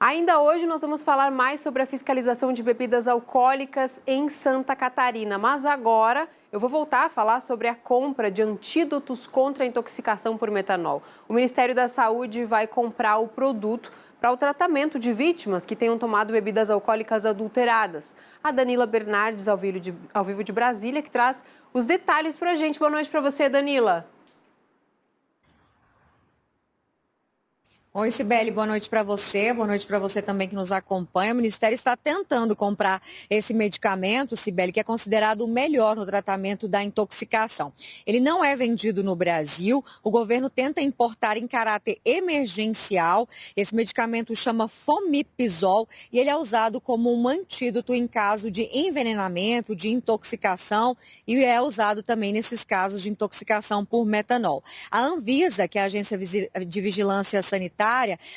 Ainda hoje nós vamos falar mais sobre a fiscalização de bebidas alcoólicas em Santa Catarina, mas agora eu vou voltar a falar sobre a compra de antídotos contra a intoxicação por metanol. O Ministério da Saúde vai comprar o produto para o tratamento de vítimas que tenham tomado bebidas alcoólicas adulteradas. A Danila Bernardes, ao vivo de Brasília, que traz os detalhes para a gente. Boa noite para você, Danila. Oi, Cibele, boa noite para você também que nos acompanha. O Ministério está tentando comprar esse medicamento, Cibele, que é considerado o melhor no tratamento da intoxicação. Ele não é vendido no Brasil, o governo tenta importar em caráter emergencial. Esse medicamento chama Fomipizol e ele é usado como um antídoto em caso de envenenamento, de intoxicação e é usado também nesses casos de intoxicação por metanol. A Anvisa, que é a Agência de Vigilância Sanitária,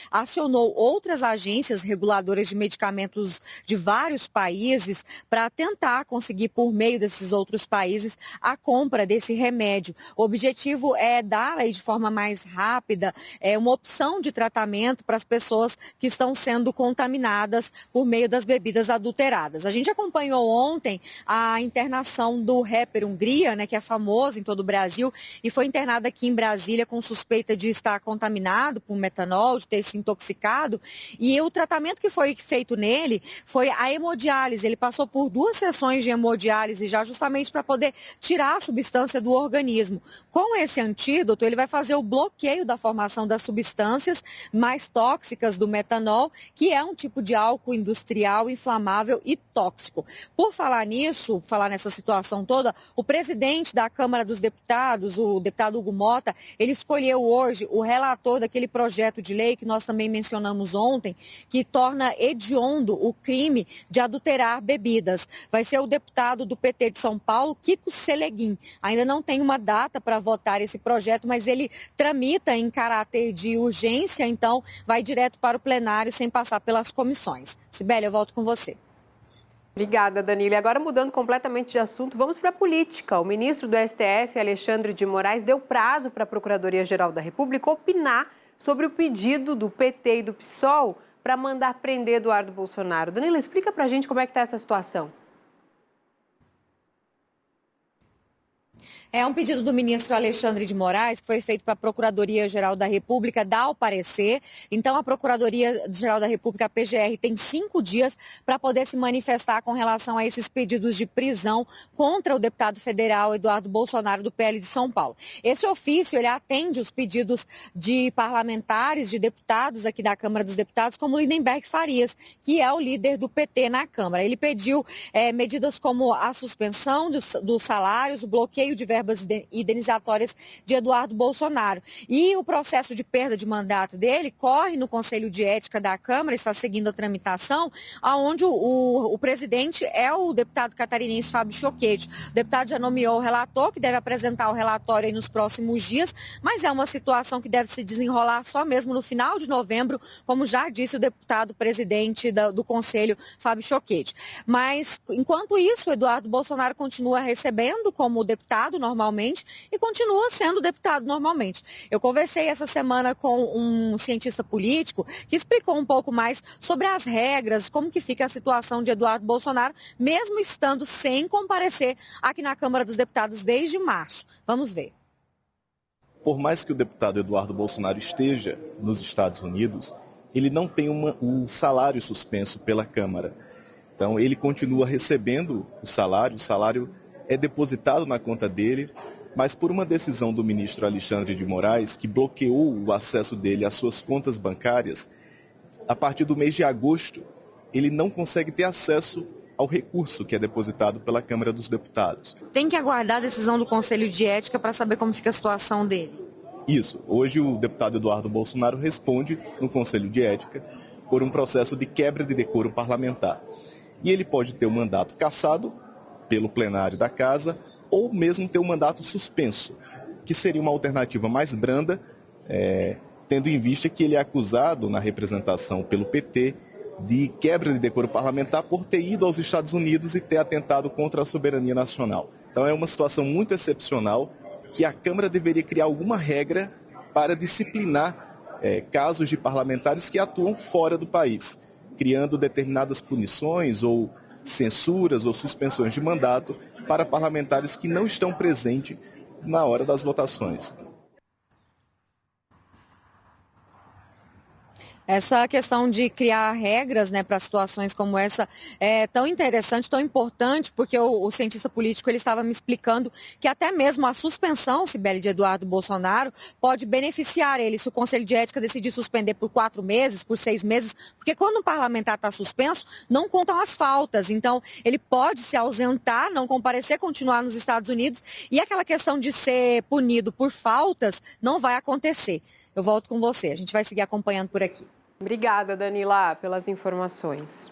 acionou outras agências reguladoras de medicamentos de vários países para tentar conseguir, por meio desses outros países, a compra desse remédio. O objetivo é dar aí de forma mais rápida uma opção de tratamento para as pessoas que estão sendo contaminadas por meio das bebidas adulteradas. A gente acompanhou ontem a internação do rapper Hungria, né, que é famoso em todo o Brasil, e foi internado aqui em Brasília com suspeita de estar contaminado por metanol, de ter se intoxicado, e o tratamento que foi feito nele foi a hemodiálise. Ele passou por 2 sessões de hemodiálise já justamente para poder tirar a substância do organismo. Com esse antídoto, ele vai fazer o bloqueio da formação das substâncias mais tóxicas do metanol, que é um tipo de álcool industrial inflamável e tóxico. Por falar nisso, falar nessa situação toda, o presidente da Câmara dos Deputados, o deputado Hugo Mota, ele escolheu hoje o relator daquele projeto de lei que nós também mencionamos ontem, que torna hediondo o crime de adulterar bebidas. Vai ser o deputado do PT de São Paulo, Kiko Seleguin. Ainda não tem uma data para votar esse projeto, mas ele tramita em caráter de urgência, então vai direto para o plenário sem passar pelas comissões. Cibele, eu volto com você. Obrigada, Danila. E agora, mudando completamente de assunto, vamos para a política. O ministro do STF, Alexandre de Moraes, deu prazo para a Procuradoria-Geral da República opinar sobre o pedido do PT e do PSOL para mandar prender Eduardo Bolsonaro. Danila, explica para a gente como é que está essa situação. É um pedido do ministro Alexandre de Moraes, que foi feito para a Procuradoria-Geral da República dar o parecer. Então, a Procuradoria-Geral da República, a PGR, tem 5 dias para poder se manifestar com relação a esses pedidos de prisão contra o deputado federal Eduardo Bolsonaro, do PL de São Paulo. Esse ofício, ele atende os pedidos de parlamentares, de deputados aqui da Câmara dos Deputados, como Lindenberg Farias, que é o líder do PT na Câmara. Ele pediu medidas como a suspensão dos salários, o bloqueio de verbas indenizatórias de Eduardo Bolsonaro. E o processo de perda de mandato dele corre no Conselho de Ética da Câmara, está seguindo a tramitação, onde o presidente é o deputado catarinense Fábio Choquete. O deputado já nomeou o relator, que deve apresentar o relatório aí nos próximos dias, mas é uma situação que deve se desenrolar só mesmo no final de novembro, como já disse o deputado presidente do Conselho, Fábio Choquete. Mas, enquanto isso, o Eduardo Bolsonaro continua recebendo como deputado normalmente e continua sendo deputado normalmente. Eu conversei essa semana com um cientista político que explicou um pouco mais sobre as regras, como que fica a situação de Eduardo Bolsonaro, mesmo estando sem comparecer aqui na Câmara dos Deputados desde março. Vamos ver. Por mais que o deputado Eduardo Bolsonaro esteja nos Estados Unidos, ele não tem um salário suspenso pela Câmara. Então, ele continua recebendo o salário é depositado na conta dele, mas por uma decisão do ministro Alexandre de Moraes, que bloqueou o acesso dele às suas contas bancárias, a partir do mês de agosto, ele não consegue ter acesso ao recurso que é depositado pela Câmara dos Deputados. Tem que aguardar a decisão do Conselho de Ética para saber como fica a situação dele. Isso. Hoje o deputado Eduardo Bolsonaro responde no Conselho de Ética por um processo de quebra de decoro parlamentar. E ele pode ter o mandato cassado pelo plenário da Casa, ou mesmo ter um mandato suspenso, que seria uma alternativa mais branda, tendo em vista que ele é acusado na representação pelo PT de quebra de decoro parlamentar por ter ido aos Estados Unidos e ter atentado contra a soberania nacional. Então é uma situação muito excepcional que a Câmara deveria criar alguma regra para disciplinar casos de parlamentares que atuam fora do país, criando determinadas punições ou censuras ou suspensões de mandato para parlamentares que não estão presentes na hora das votações. Essa questão de criar regras, né, para situações como essa é tão interessante, tão importante, porque o cientista político ele estava me explicando que até mesmo a suspensão, Cibele, de Eduardo Bolsonaro pode beneficiar ele se o Conselho de Ética decidir suspender por 4 meses, por 6 meses, porque quando um parlamentar está suspenso, não contam as faltas. Então, ele pode se ausentar, não comparecer, continuar nos Estados Unidos e aquela questão de ser punido por faltas não vai acontecer. Eu volto com você, a gente vai seguir acompanhando por aqui. Obrigada, Danila, pelas informações.